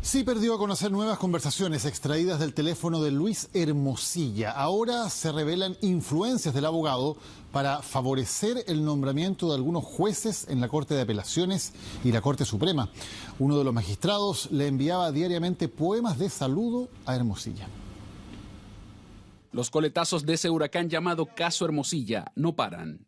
Sí perdió a conocer nuevas conversaciones extraídas del teléfono de Luis Hermosilla. Ahora se revelan influencias del abogado para favorecer el nombramiento de algunos jueces en la Corte de Apelaciones y la Corte Suprema. Uno de los magistrados le enviaba diariamente poemas de saludo a Hermosilla. Los coletazos de ese huracán llamado Caso Hermosilla no paran.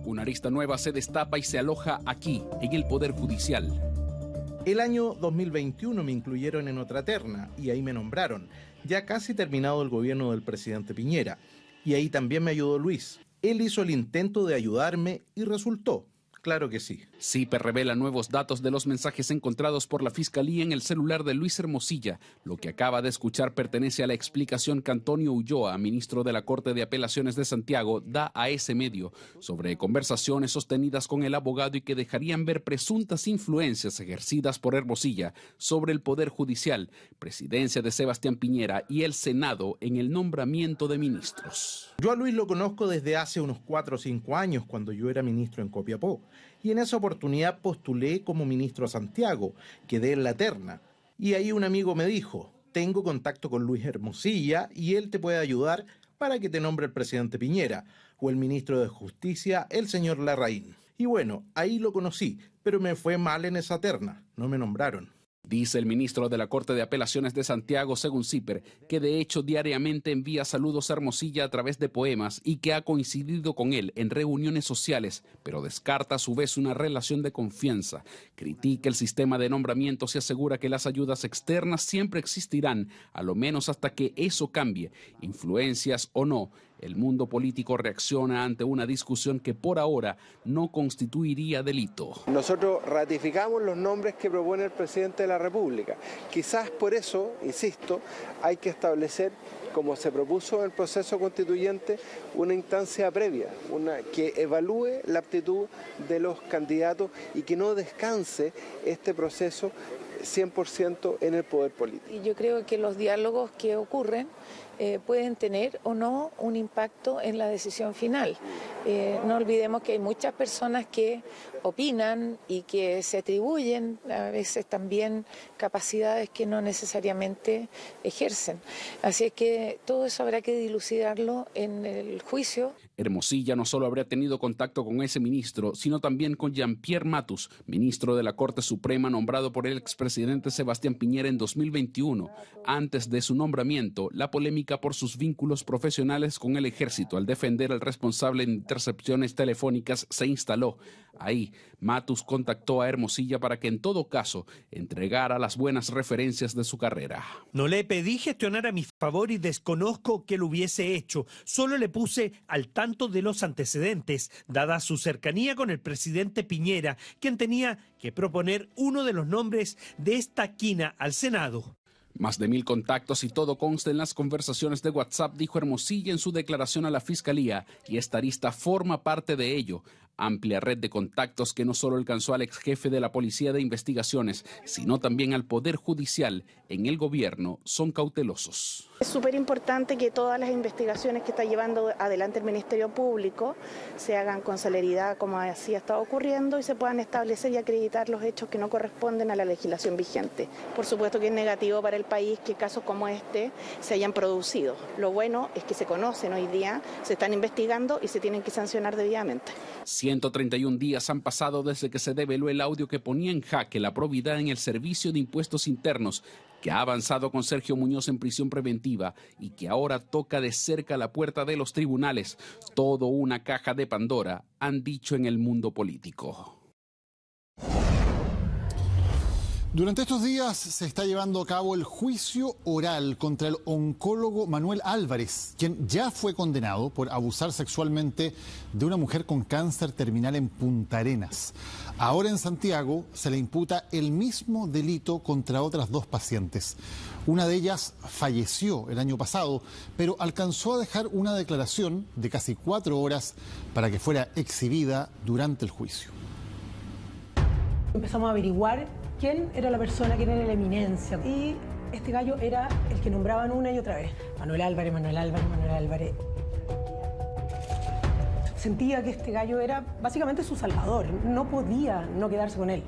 Una arista nueva se destapa y se aloja aquí, en el Poder Judicial. El año 2021 me incluyeron en otra terna y ahí me nombraron, ya casi terminado el gobierno del presidente Piñera. Y ahí también me ayudó Luis. Él hizo el intento de ayudarme y resultó. Claro que sí. CIPER revela nuevos datos de los mensajes encontrados por la Fiscalía en el celular de Luis Hermosilla. Lo que acaba de escuchar pertenece a la explicación que Antonio Ulloa, ministro de la Corte de Apelaciones de Santiago, da a ese medio sobre conversaciones sostenidas con el abogado y que dejarían ver presuntas influencias ejercidas por Hermosilla sobre el Poder Judicial, presidencia de Sebastián Piñera y el Senado en el nombramiento de ministros. Yo a Luis lo conozco desde hace unos 4 o 5 años, cuando yo era ministro en Copiapó. Y en esa oportunidad postulé como ministro a Santiago, quedé en la terna. Y ahí un amigo me dijo, tengo contacto con Luis Hermosilla y él te puede ayudar para que te nombre el presidente Piñera o el ministro de Justicia, el señor Larraín. Y bueno, ahí lo conocí, pero me fue mal en esa terna, no me nombraron. Dice el ministro de la Corte de Apelaciones de Santiago, según CIPER, que de hecho diariamente envía saludos a Hermosilla a través de poemas y que ha coincidido con él en reuniones sociales, pero descarta a su vez una relación de confianza. Critica el sistema de nombramientos y asegura que las ayudas externas siempre existirán, a lo menos hasta que eso cambie. Influencias o no, el mundo político reacciona ante una discusión que por ahora no constituiría delito. Nosotros ratificamos los nombres que propone el presidente de la República. Quizás por eso, insisto, hay que establecer, como se propuso en el proceso constituyente, una instancia previa, que evalúe la aptitud de los candidatos y que no descanse este proceso 100% en el poder político. Y yo creo que los diálogos que ocurren pueden tener o no un impacto en la decisión final. No olvidemos que hay muchas personas que opinan y que se atribuyen a veces también capacidades que no necesariamente ejercen. Así es que todo eso habrá que dilucidarlo en el juicio. Hermosilla no solo habría tenido contacto con ese ministro, sino también con Jean-Pierre Matus, ministro de la Corte Suprema nombrado por el expresidente Sebastián Piñera en 2021. Antes de su nombramiento, la polémica por sus vínculos profesionales con el ejército al defender al responsable de intercepciones telefónicas se instaló. Ahí, Matus contactó a Hermosilla para que en todo caso entregara las buenas referencias de su carrera. No le pedí gestionar a mi favor y desconozco que lo hubiese hecho. Solo le puse al tanto de los antecedentes, dada su cercanía con el presidente Piñera, quien tenía que proponer uno de los nombres de esta quina al Senado. Más de 1000 contactos y todo consta en las conversaciones de WhatsApp, dijo Hermosilla en su declaración a la Fiscalía, y esta arista forma parte de ello. Amplia red de contactos que no solo alcanzó al ex jefe de la Policía de Investigaciones, sino también al Poder Judicial en el gobierno, son cautelosos. Es súper importante que todas las investigaciones que está llevando adelante el Ministerio Público se hagan con celeridad, como así ha estado ocurriendo, y se puedan establecer y acreditar los hechos que no corresponden a la legislación vigente. Por supuesto que es negativo para el país que casos como este se hayan producido. Lo bueno es que se conocen hoy día, se están investigando y se tienen que sancionar debidamente. 131 días han pasado desde que se develó el audio que ponía en jaque la probidad en el Servicio de Impuestos Internos, que ha avanzado con Sergio Muñoz en prisión preventiva y que ahora toca de cerca la puerta de los tribunales. Todo una caja de Pandora, han dicho en el mundo político. Durante estos días se está llevando a cabo el juicio oral contra el oncólogo Manuel Álvarez, quien ya fue condenado por abusar sexualmente de una mujer con cáncer terminal en Punta Arenas. Ahora en Santiago se le imputa el mismo delito contra otras 2 pacientes. Una de ellas falleció el año pasado, pero alcanzó a dejar una declaración de casi 4 horas para que fuera exhibida durante el juicio. Empezamos a averiguar quién era la persona, quién era la eminencia. Y este gallo era el que nombraban una y otra vez. Manuel Álvarez, Manuel Álvarez, Manuel Álvarez. Sentía que este gallo era básicamente su salvador, no podía no quedarse con él.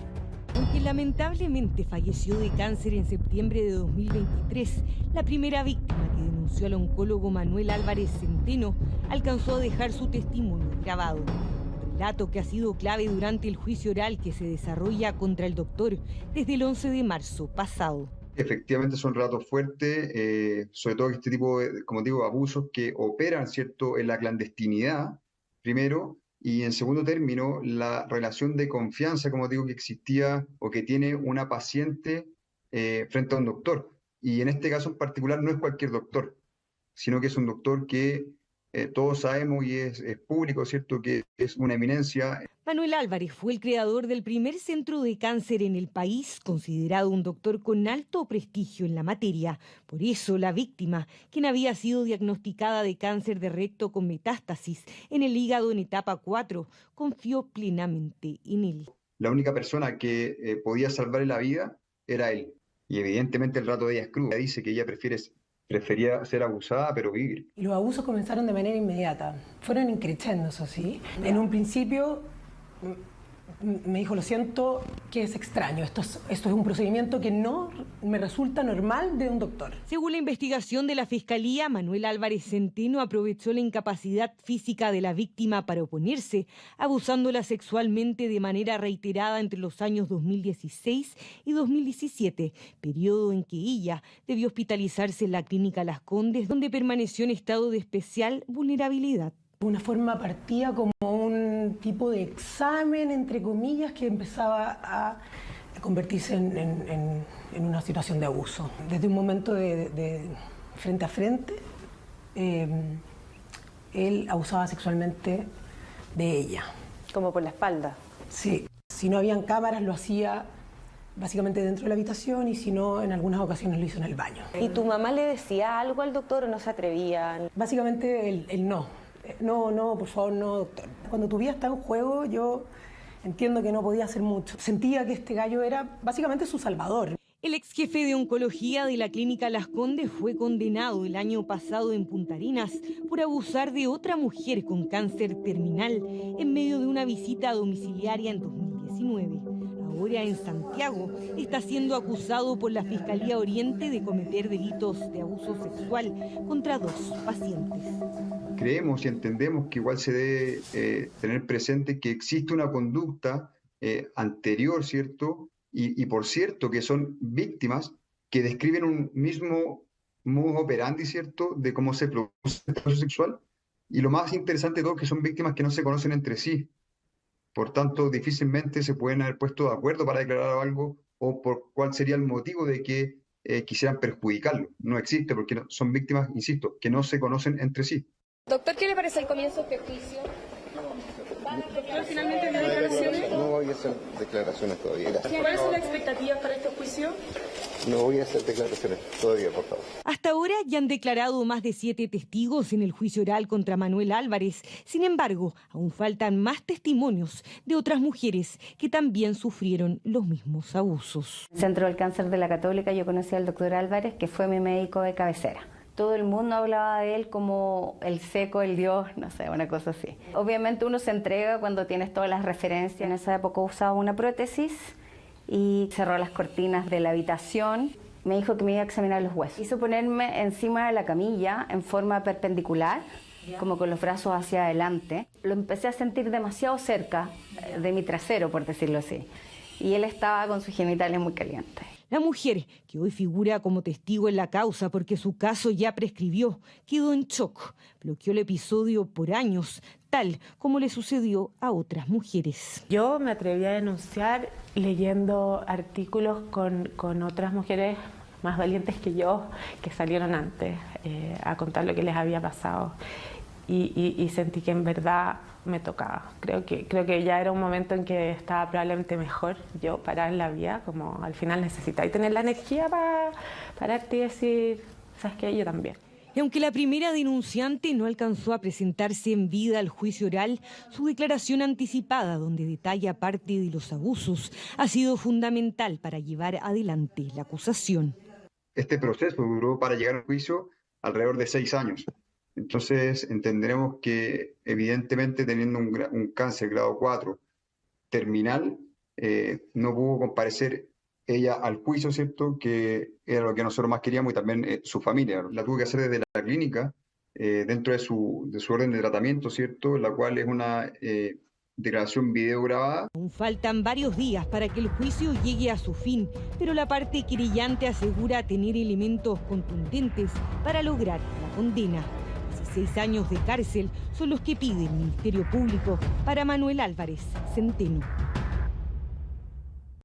Aunque lamentablemente falleció de cáncer en septiembre de 2023, la primera víctima que denunció al oncólogo Manuel Álvarez Centeno alcanzó a dejar su testimonio grabado. Un relato que ha sido clave durante el juicio oral que se desarrolla contra el doctor desde el 11 de marzo pasado. Efectivamente son relatos fuertes, sobre todo este tipo de, como digo, abusos que operan, ¿cierto?, en la clandestinidad, primero, y en segundo término, la relación de confianza, como digo, que existía o que tiene una paciente frente a un doctor. Y en este caso en particular no es cualquier doctor, sino que es un doctor que todos sabemos y es público, ¿cierto?, que es una eminencia. Manuel Álvarez fue el creador del primer centro de cáncer en el país, considerado un doctor con alto prestigio en la materia. Por eso la víctima, quien había sido diagnosticada de cáncer de recto con metástasis en el hígado en etapa 4, confió plenamente en él. La única persona que podía salvarle la vida era él. Y evidentemente el relato de ella es crudo. Ella dice que ella prefería ser abusada, pero vivir. Y los abusos comenzaron de manera inmediata. Fueron increciendo, eso sí. En un principio me dijo, lo siento, que es extraño. Esto es un procedimiento que no me resulta normal de un doctor. Según la investigación de la Fiscalía, Manuel Álvarez Centeno aprovechó la incapacidad física de la víctima para oponerse, abusándola sexualmente de manera reiterada entre los años 2016 y 2017, periodo en que ella debió hospitalizarse en la clínica Las Condes, donde permaneció en estado de especial vulnerabilidad. Una forma partía como un tipo de examen, entre comillas, que empezaba a convertirse en una situación de abuso. Desde un momento de frente a frente, él abusaba sexualmente de ella. ¿Como por la espalda? Sí. Si no habían cámaras, lo hacía básicamente dentro de la habitación, y si no, en algunas ocasiones lo hizo en el baño. ¿Y tu mamá le decía algo al doctor o no se atrevía? Básicamente él no. No, por favor, no, doctor. Cuando tu vida está en juego, yo entiendo que no podía hacer mucho. Sentía que este gallo era básicamente su salvador. El ex jefe de oncología de la clínica Las Condes fue condenado el año pasado en Punta Arenas por abusar de otra mujer con cáncer terminal en medio de una visita domiciliaria en 2019. Ahora en Santiago está siendo acusado por la Fiscalía Oriente de cometer delitos de abuso sexual contra 2 pacientes. Creemos y entendemos que igual se debe tener presente que existe una conducta anterior, ¿cierto? Y por cierto, que son víctimas que describen un mismo modus operandi, ¿cierto?, de cómo se produce el abuso sexual. Y lo más interesante de todo, que son víctimas que no se conocen entre sí. Por tanto, difícilmente se pueden haber puesto de acuerdo para declarar algo o por cuál sería el motivo de que quisieran perjudicarlo. No existe, porque son víctimas, insisto, que no se conocen entre sí. Doctor, ¿qué le parece el comienzo de este juicio? Doctor, finalmente dio declaraciones. No voy a hacer declaraciones todavía. Gracias. ¿Cuáles son las expectativas para este juicio? No voy a hacer declaraciones todavía, por favor. Hasta ahora ya han declarado más de 7 testigos en el juicio oral contra Manuel Álvarez. Sin embargo, aún faltan más testimonios de otras mujeres que también sufrieron los mismos abusos. En el Centro del Cáncer de la Católica yo conocí al doctor Álvarez, que fue mi médico de cabecera. Todo el mundo hablaba de él como el seco, el dios, no sé, una cosa así. Obviamente uno se entrega cuando tienes todas las referencias. En esa época usaba una prótesis y cerró las cortinas de la habitación. Me dijo que me iba a examinar los huesos. Hizo ponerme encima de la camilla en forma perpendicular, como con los brazos hacia adelante. Lo empecé a sentir demasiado cerca de mi trasero, por decirlo así. Y él estaba con sus genitales muy calientes. La mujer, que hoy figura como testigo en la causa porque su caso ya prescribió, quedó en shock. Bloqueó el episodio por años, tal como le sucedió a otras mujeres. Yo me atreví a denunciar leyendo artículos con otras mujeres más valientes que yo, que salieron antes a contar lo que les había pasado. Y sentí que en verdad me tocaba. Creo que ya era un momento en que estaba probablemente mejor yo parar en la vida, como al final necesitáis tener la energía para pararte y decir, ¿sabes qué? Yo también. Y aunque la primera denunciante no alcanzó a presentarse en vida al juicio oral, su declaración anticipada, donde detalla parte de los abusos, ha sido fundamental para llevar adelante la acusación. Este proceso duró para llegar al juicio alrededor de 6 años. Entonces entenderemos que evidentemente teniendo un cáncer grado 4 terminal, no pudo comparecer ella al juicio, ¿cierto? Que era lo que nosotros más queríamos y también su familia. La tuvo que hacer desde la clínica, dentro de su orden de tratamiento, ¿cierto? La cual es una declaración video grabada. Aún faltan varios días para que el juicio llegue a su fin, pero la parte querellante asegura tener elementos contundentes para lograr la condena. 16 años de cárcel son los que pide el Ministerio Público para Manuel Álvarez Centeno.